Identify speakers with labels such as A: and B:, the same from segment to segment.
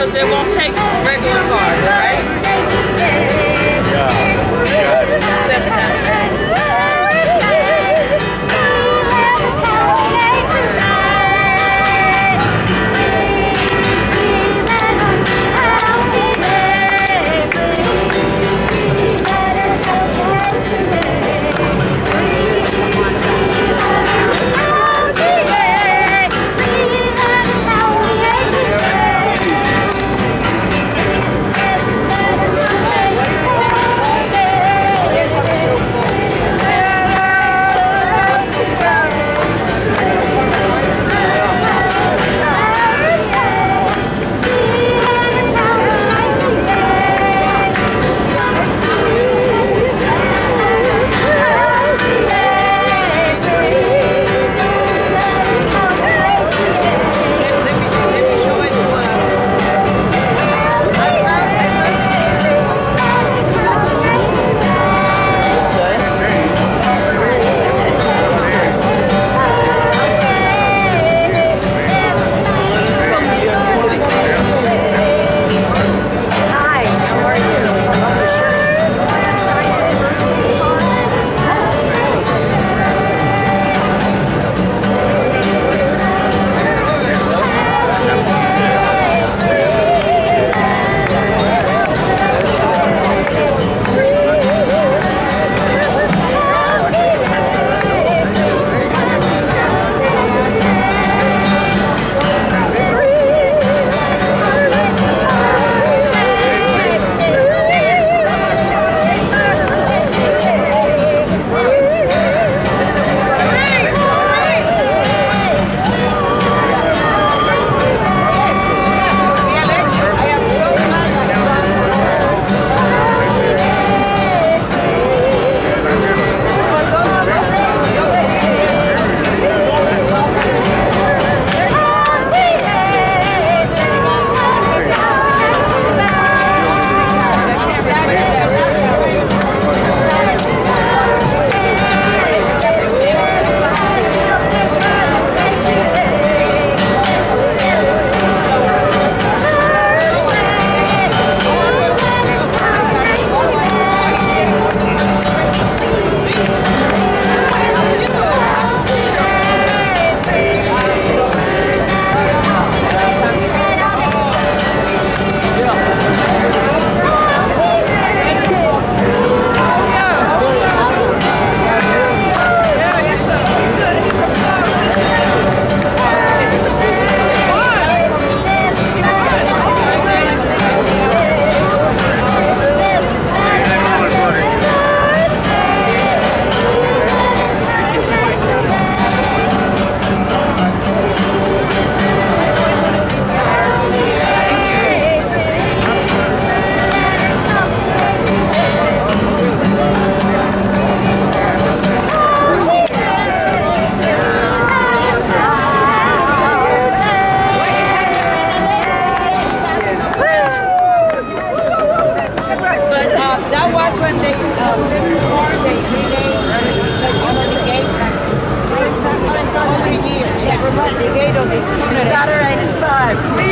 A: because they won't take regular cards, right?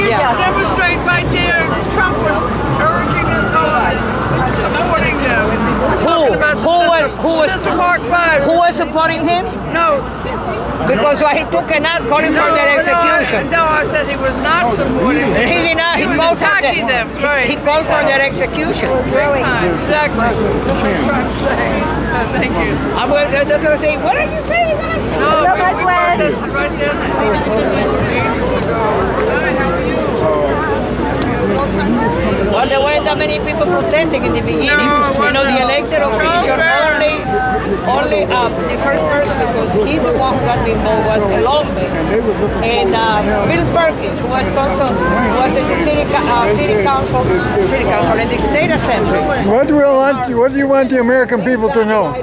B: Yeah.
A: Demonstrate right there. Trump was urging us on, supporting them.
C: Who was
A: Central Park 5.
C: Who was supporting him?
A: No.
C: Because why he took an out calling for their execution.
A: No, I said he was not supporting them.
C: He did not.
A: He was
C: called
A: attacking them. Right.
C: He called for their execution.
A: Big time. Exactly. That's what I'm trying to say. Thank you.
C: I was just going to say, what are you saying?
A: No, we protested right there.
C: Well, there weren't that many people protesting in the beginning. The elected official only the first person, because he's the one who got me involved, was Leonard and Bill Perkins, who was in the city council and the state assembly.
D: What do you want the American people to know?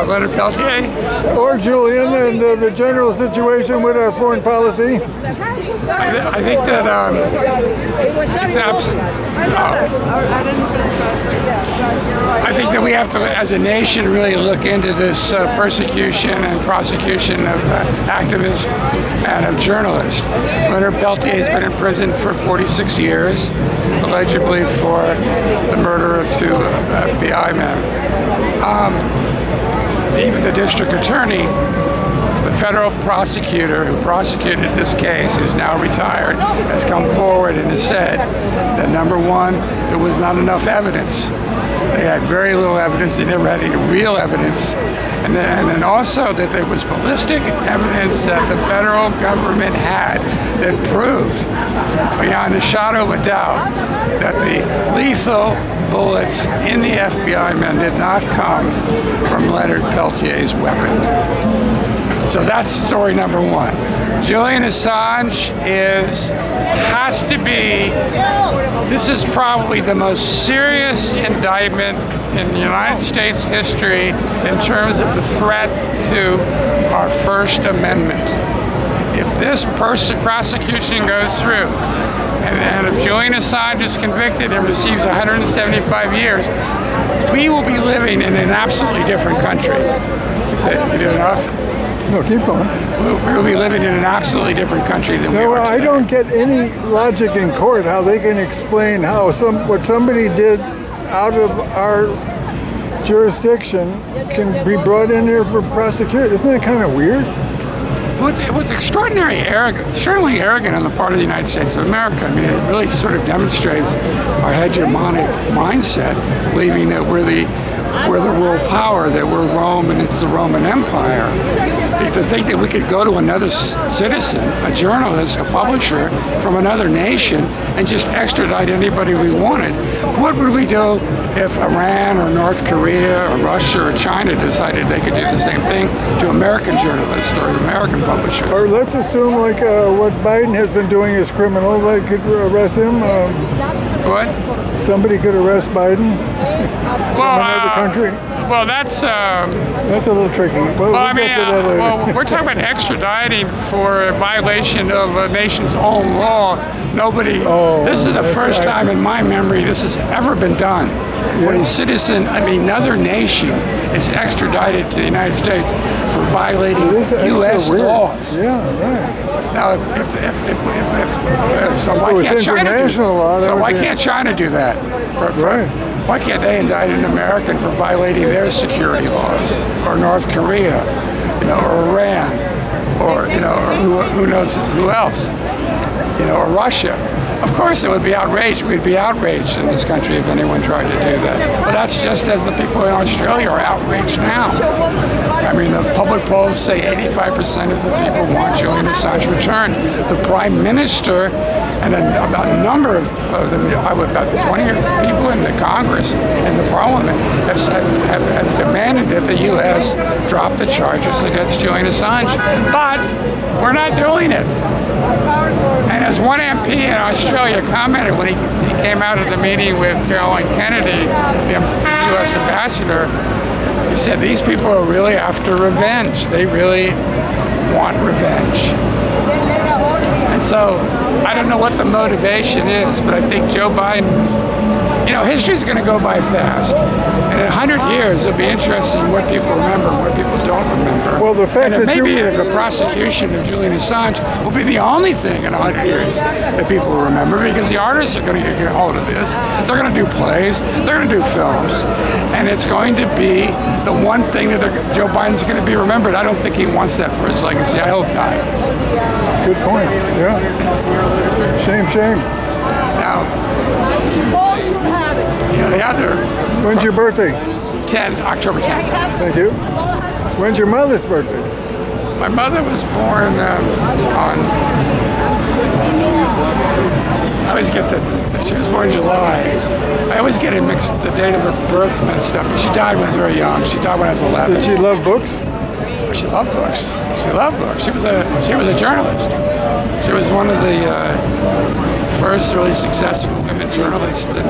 B: Leonard Peltier?
D: Or Julian and the general situation with our foreign policy?
B: I think that it's absolute. I think that we have to, as a nation, really look into this persecution and prosecution of activists and of journalists. Leonard Peltier has been in prison for 46 years, allegedly for the murder of 2 FBI men. Even the district attorney, the federal prosecutor who prosecuted this case, who's now retired, has come forward and has said that, number one, there was not enough evidence. They had very little evidence. They never had any real evidence. And then also that there was ballistic evidence that the federal government had that proved beyond a shadow of a doubt that the lethal bullets in the FBI men did not come from Leonard Peltier's weapon. So that's story number one. Julian Assange has to be, this is probably the most serious indictment in United States history in terms of the threat to our First Amendment. If this prosecution goes through, and if Julian Assange is convicted and receives 175 years, we will be living in an absolutely different country. You said you did enough?
D: No, keep going.
B: We'll be living in an absolutely different country than we are today.
D: I don't get any logic in court how they can explain how what somebody did out of our jurisdiction can be brought in here for prosecution. Isn't that kind of weird?
B: It was extraordinarily arrogant on the part of the United States of America. I mean, it really sort of demonstrates our hegemonic mindset, believing that we're the world power, that we're Rome and it's the Roman Empire. To think that we could go to another citizen, a journalist, a publisher from another nation and just extradite anybody we wanted. What would we do if Iran or North Korea or Russia or China decided they could do the same thing to American journalists or American publishers?
D: Or let's assume like what Biden has been doing is criminal. They could arrest him.
B: What?
D: Somebody could arrest Biden from another country.
B: Well, that's
D: a little tricky. We'll
B: we're talking about extraditing for a violation of a nation's own law. This is the first time in my memory this has ever been done. When a citizen of another nation is extradited to the United States for violating U.S. laws.
D: Yeah, right.
B: Now, why can't China do that?
D: Right.
B: Why can't they indict an American for violating their security laws, or North Korea, or Iran, or or who knows who else, or Russia? Of course, it would be outraged. We'd be outraged in this country if anyone tried to do that. But that's just as the people in Australia are outraged now. I mean, the public polls say 85% of the people want Julian Assange returned. The Prime Minister and about a number of them, about 20 people in the Congress and the Parliament have demanded that the U.S. drop the charges against Julian Assange. But we're not doing it. And as one MP in Australia commented when he came out of the meeting with Caroline Kennedy, the U.S. ambassador, he said these people are really after revenge. They really want revenge. And so I don't know what the motivation is, but I think Joe Biden, history's going to go by fast. And in 100 years, it'll be interesting what people remember and what people don't remember.
D: Well, the fact
B: and it
D: that
B: may be that the prosecution of Julian Assange will be the only thing in 100 years that people will remember, because the artists are going to get hold of this. They're going to do plays. They're going to do films. And it's going to be the one thing that Joe Biden's going to be remembered. I don't think he wants that for his legacy. I hope not.
D: Good point. Yeah. Shame.
B: Now, the other.
D: When's your birthday?
B: October 10th.
D: Thank you. When's your mother's birthday?
B: My mother was born on. I always get she was born in July. I always get it mixed, the date of her birth mixed up. She died when I was very young. She died when I was 11.
D: Did she love books?
B: She loved books. She loved books. She was a journalist. She was one of the first really successful women journalists in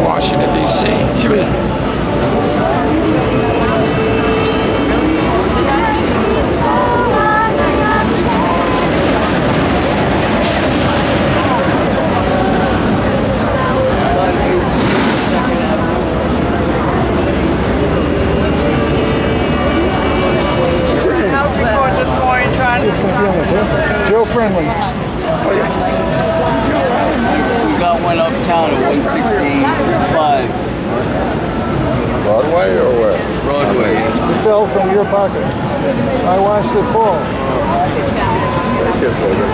B: Washington, D.C. She was. Oh, yeah.
E: We got one uptown at 165
F: Broadway or where?
E: Broadway.
D: It fell from your pocket. I watched it fall.
F: Thank you, David.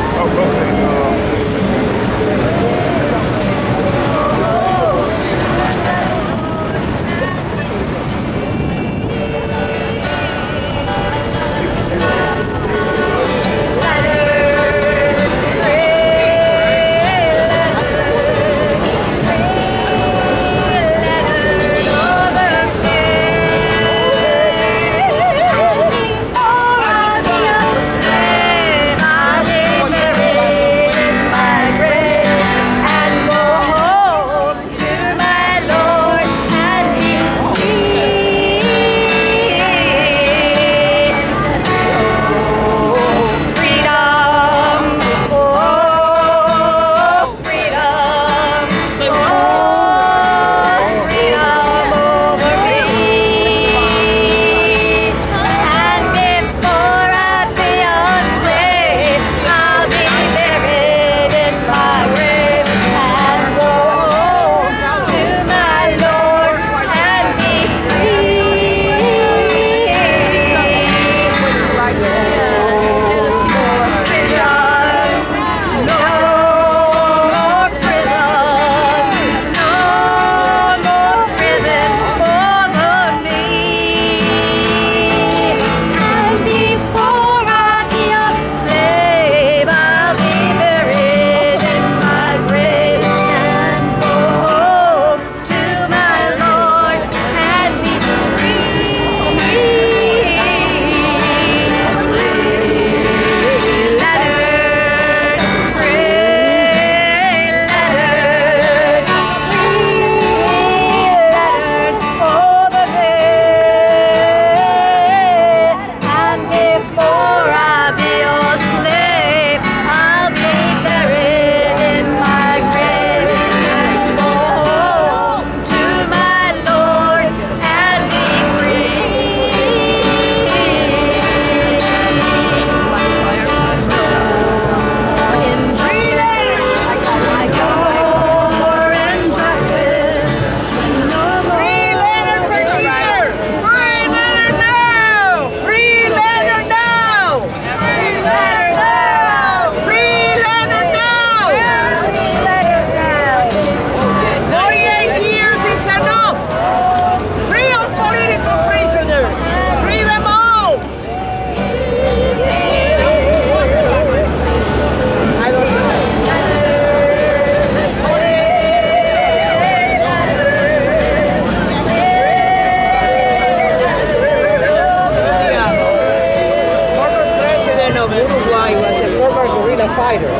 C: fighter.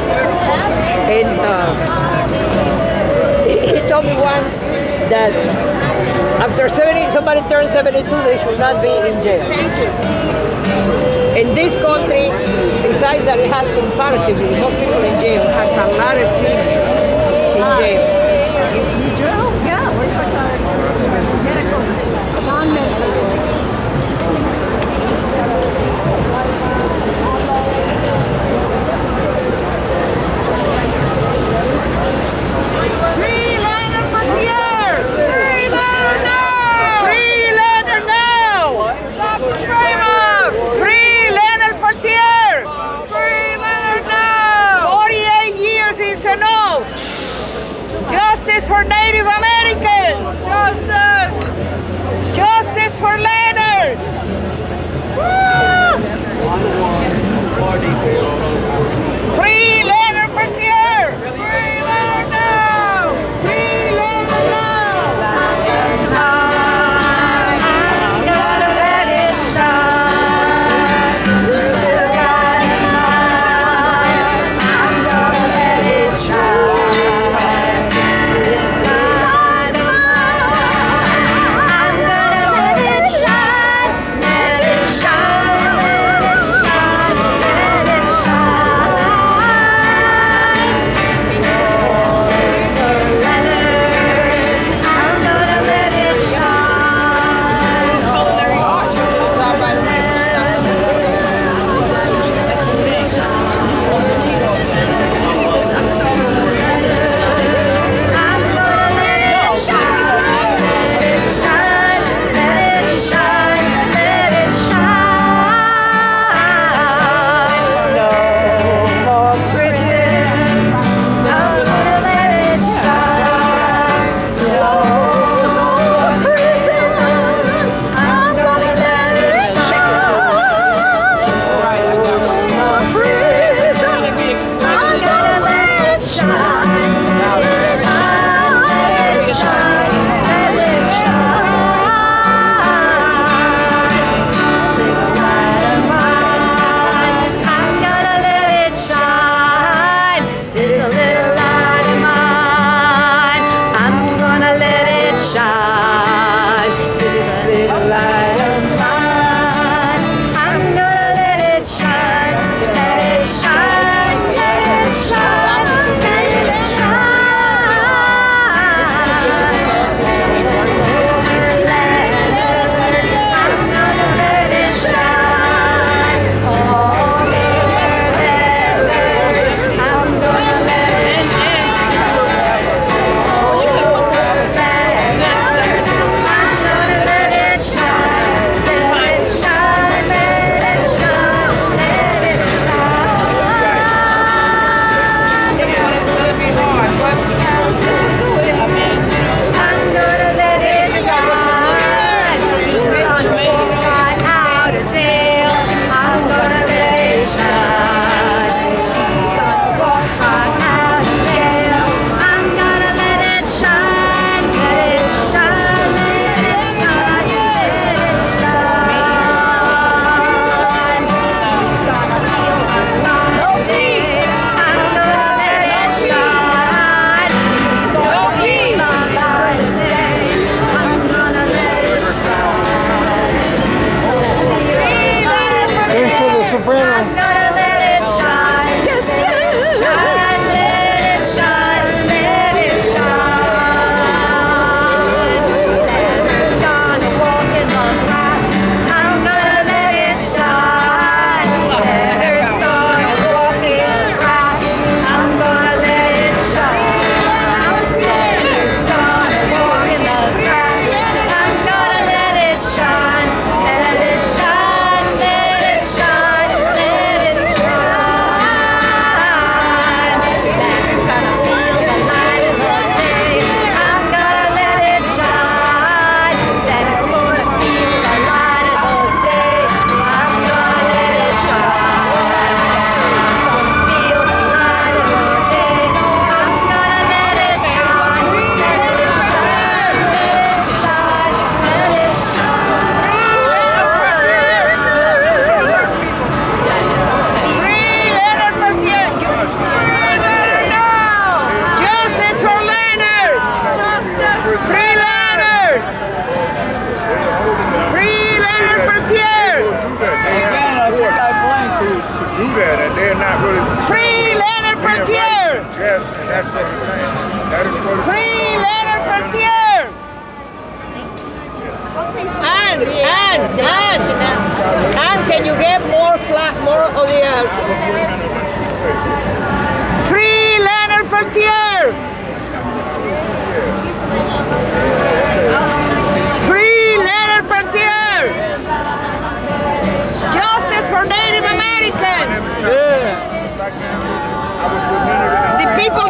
C: And he told me once that after somebody turns 72, they should not be in jail. In this country, besides that it has comparatively most people in jail, has a lot of seniors in jail.
A: You do? Yeah, it's like a medical, non-medical.
C: Free Leonard Peltier! Free Leonard now! Free Leonard now! Free Leonard Peltier! Free Leonard now! 48 years is enough! Justice for Native Americans! Justice! Justice for Leonard! Woo! Free Leonard Peltier! Free Leonard now! Free Leonard now! I'm gonna let it shine. I'm gonna let it shine.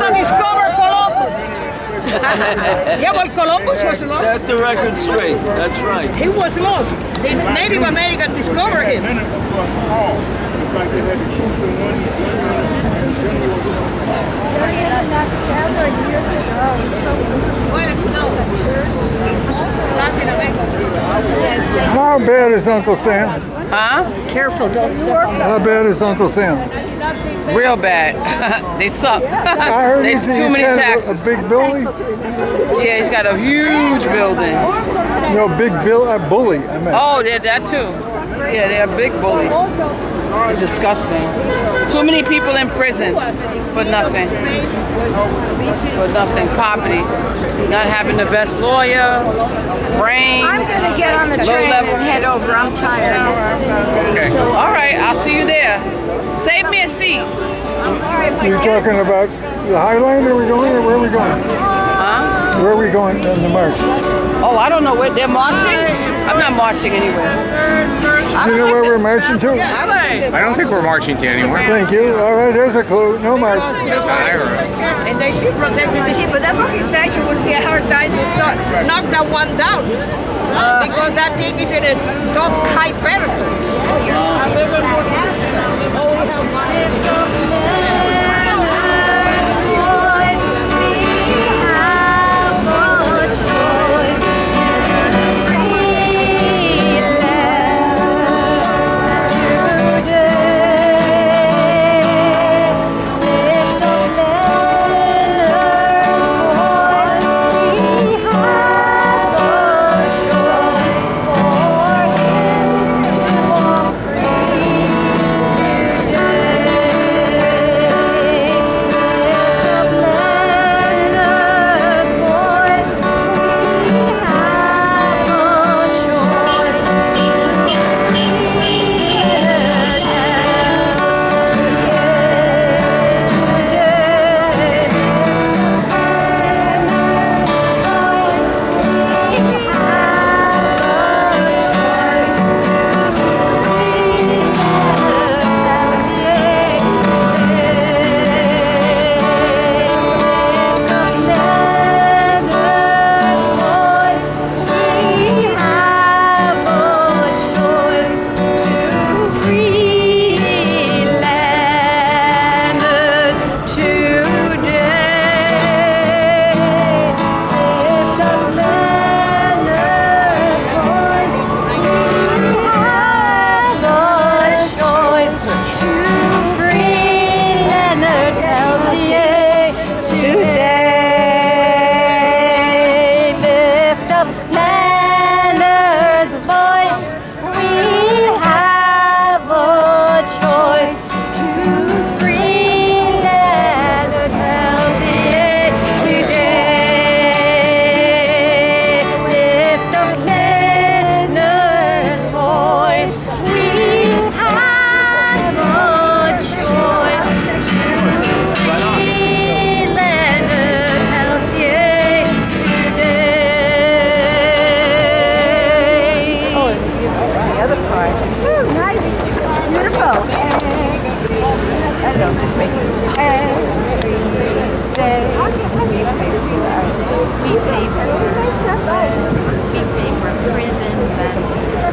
C: to discover Columbus. Yeah, well, Columbus was lost.
E: Set the record straight. That's right.
C: He was lost. The Native American discovered him. Well, no. Latin America.
D: How bad is Uncle Sam?
A: Huh?
G: Careful, don't step on
D: How bad is Uncle Sam?
A: Real bad. They suck.
D: I heard
A: There's
D: he's
A: too many
D: got
A: taxes.
D: a big bully.
A: Yeah, he's got a huge building.
D: No, big bully. I meant.
A: Oh, they're that too. Yeah, they're a big bully. Disgusting. Too many people in prison for nothing. For nothing. Poverty. Not having the best lawyer. Rain.
G: I'm going to get on the
A: Low
G: train
A: level.
G: and head over. I'm tired.
B: Okay.
G: So,
A: All right, I'll see you there. Save me a seat.
D: You're talking about the Highline? Are we going, or where are we going?
A: Huh?
D: Where are we going in the march?
A: Oh, I don't know where they're marching. I'm not marching anywhere.
D: Do you know where we're marching to?
B: I don't think we're marching to anywhere.
D: Thank you. All right, there's a clue. No march.
C: And they should protect the sheep, but that fucking statue would be a hard time to knock that one down. Because that thing is in a top high pedestal. Oh, we have one.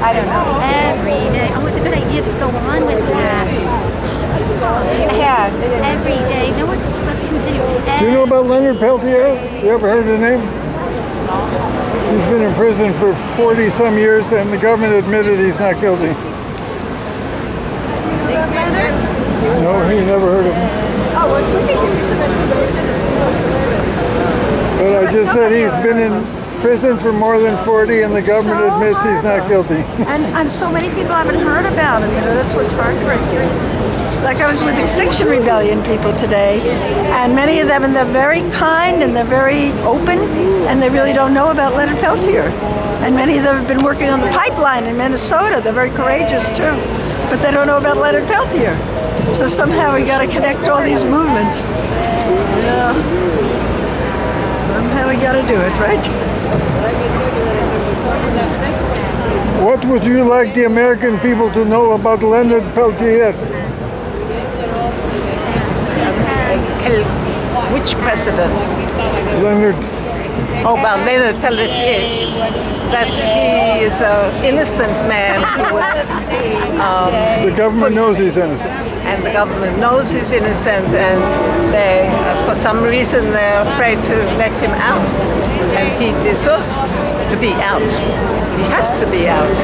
G: I don't know. Every day. Oh, it's a good idea to go on with that.
C: Yeah.
G: Every day. No, let's continue.
D: Do you know about Leonard Peltier? You ever heard the name? He's been in prison for 40 some years and the government admitted he's not guilty. No, he never heard of him.
G: Oh, well, we can give you some information.
D: But I just said he's been in prison for more than 40 and the government admits he's not guilty.
G: And so many people haven't heard about him, you know, that's what's heartbreaking. Like I was with Extinction Rebellion people today, and many of them, and they're very kind and they're very open, and they really don't know about Leonard Peltier. And many of them have been working on the pipeline in Minnesota. They're very courageous too, but they don't know about Leonard Peltier. So somehow we got to connect all these movements. Yeah. Somehow we got to do it, right?
D: What would you like the American people to know about Leonard Peltier?
A: Which
H: president.
D: Leonard,
H: Oh, about Leonard Peltier. That he is an innocent man who was
D: the government knows he's innocent.
H: and the government knows he's innocent, and they, for some reason, they're afraid to let him out. And he deserves to be out. He has to be out.